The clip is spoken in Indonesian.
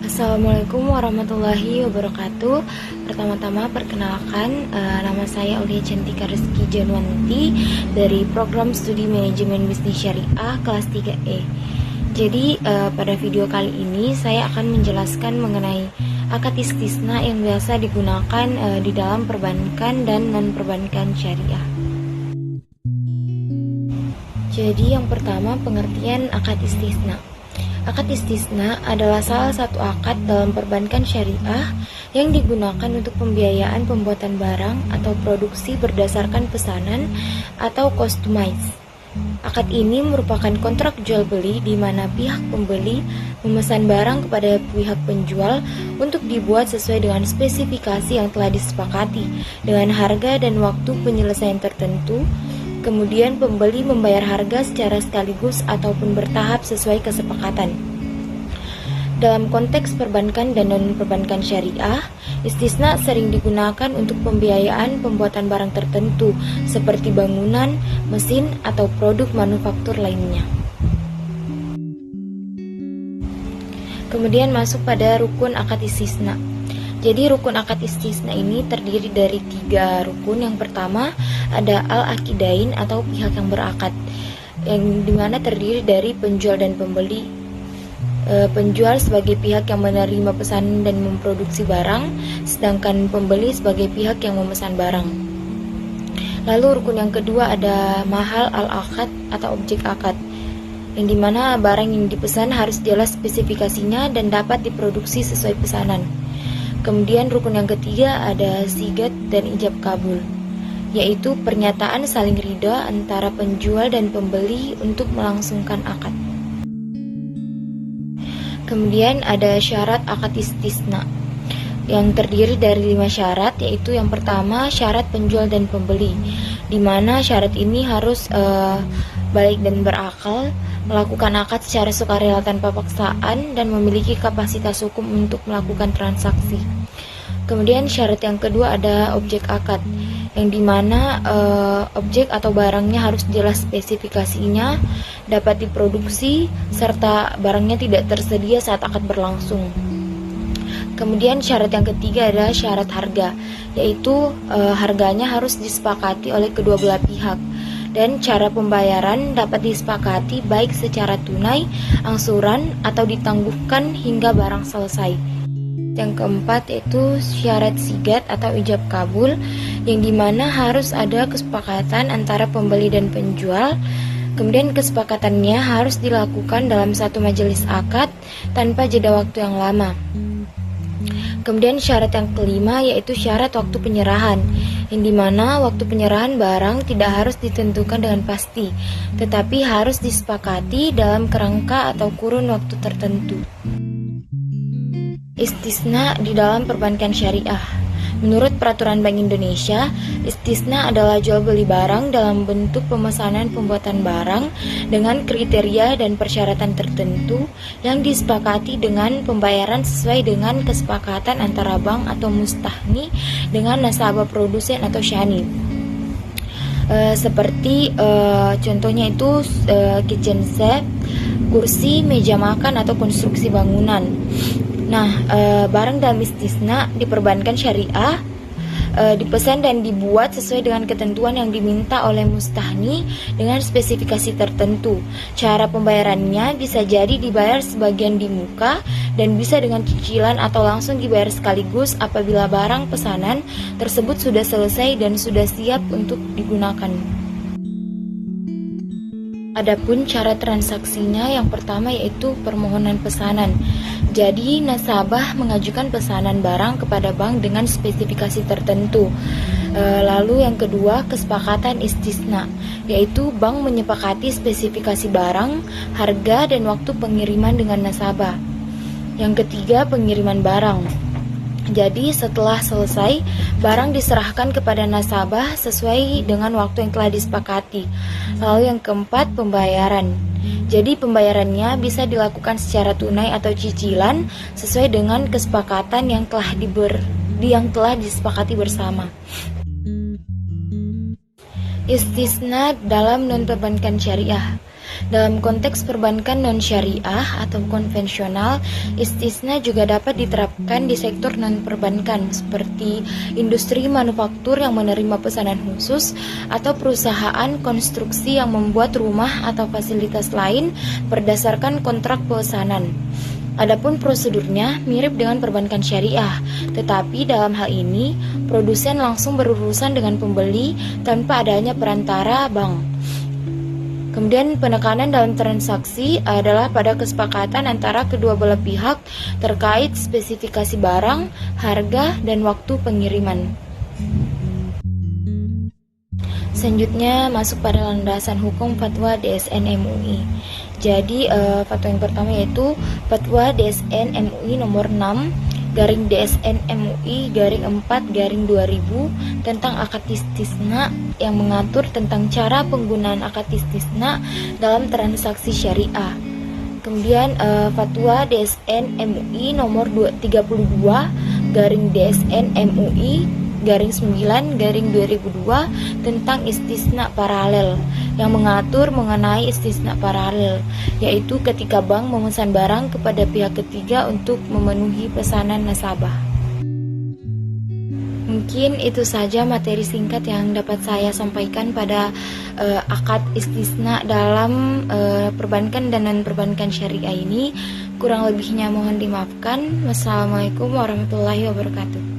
Assalamualaikum warahmatullahi wabarakatuh. Pertama-tama perkenalkan, nama saya Aulia Cantika Rizky Janwanti dari Program Studi Manajemen Bisnis Syariah kelas 3E. Jadi pada video kali ini saya akan menjelaskan mengenai akad istisna yang biasa digunakan di dalam perbankan dan non-perbankan syariah. Jadi yang pertama, pengertian akad istisna. Akad istisna adalah salah satu akad dalam perbankan syariah yang digunakan untuk pembiayaan pembuatan barang atau produksi berdasarkan pesanan atau customize. Akad ini merupakan kontrak jual beli di mana pihak pembeli memesan barang kepada pihak penjual untuk dibuat sesuai dengan spesifikasi yang telah disepakati dengan harga dan waktu penyelesaian tertentu. Kemudian pembeli membayar harga secara sekaligus ataupun bertahap sesuai kesepakatan. Dalam konteks perbankan dan non-perbankan syariah, istisna sering digunakan untuk pembiayaan pembuatan barang tertentu seperti bangunan, mesin, atau produk manufaktur lainnya. Kemudian masuk pada rukun akad istisna. Jadi rukun akad istisna ini terdiri dari 3 rukun. Yang pertama ada al-aqidain atau pihak yang berakad, yang dimana terdiri dari penjual dan pembeli. Penjual sebagai pihak yang menerima pesanan dan memproduksi barang, sedangkan pembeli sebagai pihak yang memesan barang. Lalu rukun yang kedua ada mahal al-akad atau objek akad, yang dimana barang yang dipesan harus jelas spesifikasinya dan dapat diproduksi sesuai pesanan. Kemudian rukun yang ketiga ada sigat dan ijab kabul, yaitu pernyataan saling ridha antara penjual dan pembeli untuk melangsungkan akad. Kemudian ada syarat akad istisna yang terdiri dari 5 syarat, yaitu yang pertama syarat penjual dan pembeli, di mana syarat ini harus baik dan berakal, melakukan akad secara sukarela tanpa paksaan, dan memiliki kapasitas hukum untuk melakukan transaksi. Kemudian syarat yang kedua ada objek akad, yang dimana objek atau barangnya harus jelas spesifikasinya, dapat diproduksi, serta barangnya tidak tersedia saat akad berlangsung. Kemudian syarat yang ketiga adalah syarat harga, yaitu harganya harus disepakati oleh kedua belah pihak, dan cara pembayaran dapat disepakati baik secara tunai, angsuran, atau ditangguhkan hingga barang selesai. Yang keempat yaitu syarat sigat atau ijab kabul, yang dimana harus ada kesepakatan antara pembeli dan penjual. Kemudian kesepakatannya harus dilakukan dalam satu majelis akad tanpa jeda waktu yang lama. Kemudian syarat yang kelima yaitu syarat waktu penyerahan, yang dimana waktu penyerahan barang tidak harus ditentukan dengan pasti, tetapi harus disepakati dalam kerangka atau kurun waktu tertentu. Istisna di dalam perbankan syariah. Menurut Peraturan Bank Indonesia, istisna adalah jual beli barang dalam bentuk pemesanan pembuatan barang dengan kriteria dan persyaratan tertentu yang disepakati dengan pembayaran sesuai dengan kesepakatan antara bank atau mustahni dengan nasabah produsen atau syani. Seperti contohnya itu kitchen set, kursi, meja makan, atau konstruksi bangunan. Nah, barang dalam istisna di perbankan syariah dipesan dan dibuat sesuai dengan ketentuan yang diminta oleh mustahni dengan spesifikasi tertentu. Cara pembayarannya bisa jadi dibayar sebagian di muka dan bisa dengan cicilan atau langsung dibayar sekaligus apabila barang pesanan tersebut sudah selesai dan sudah siap untuk digunakan. Adapun cara transaksinya, yang pertama yaitu permohonan pesanan. Jadi nasabah mengajukan pesanan barang kepada bank dengan spesifikasi tertentu. Lalu yang kedua kesepakatan istisna, yaitu bank menyepakati spesifikasi barang, harga, dan waktu pengiriman dengan nasabah. Yang ketiga pengiriman barang. Jadi setelah selesai, barang diserahkan kepada nasabah sesuai dengan waktu yang telah disepakati. Lalu yang keempat, pembayaran. Jadi pembayarannya bisa dilakukan secara tunai atau cicilan sesuai dengan kesepakatan yang telah disepakati bersama. Istisna dalam non-perbankan syariah. Dalam konteks perbankan non-syariah atau konvensional, istisna juga dapat diterapkan di sektor non-perbankan seperti industri manufaktur yang menerima pesanan khusus atau perusahaan konstruksi yang membuat rumah atau fasilitas lain berdasarkan kontrak pesanan. Adapun prosedurnya mirip dengan perbankan syariah, tetapi dalam hal ini produsen langsung berurusan dengan pembeli tanpa adanya perantara bank. Kemudian penekanan dalam transaksi adalah pada kesepakatan antara kedua belah pihak terkait spesifikasi barang, harga, dan waktu pengiriman. Selanjutnya masuk pada landasan hukum fatwa DSN MUI. Jadi fatwa yang pertama yaitu fatwa DSN MUI nomor 6 garing DSN MUI garing 4 garing 2000 tentang akad istisna yang mengatur tentang cara penggunaan akad istisna dalam transaksi syariah. Kemudian fatwa DSN MUI nomor 32 garing DSN MUI garing 9 garing 2002 tentang istisna paralel yang mengatur mengenai istisna paralel, yaitu ketika bank memesan barang kepada pihak ketiga untuk memenuhi pesanan nasabah. Mungkin itu saja materi singkat yang dapat saya sampaikan pada akad istisna dalam perbankan dan non-perbankan syariah ini. Kurang lebihnya mohon dimaafkan. Wassalamualaikum warahmatullahi wabarakatuh.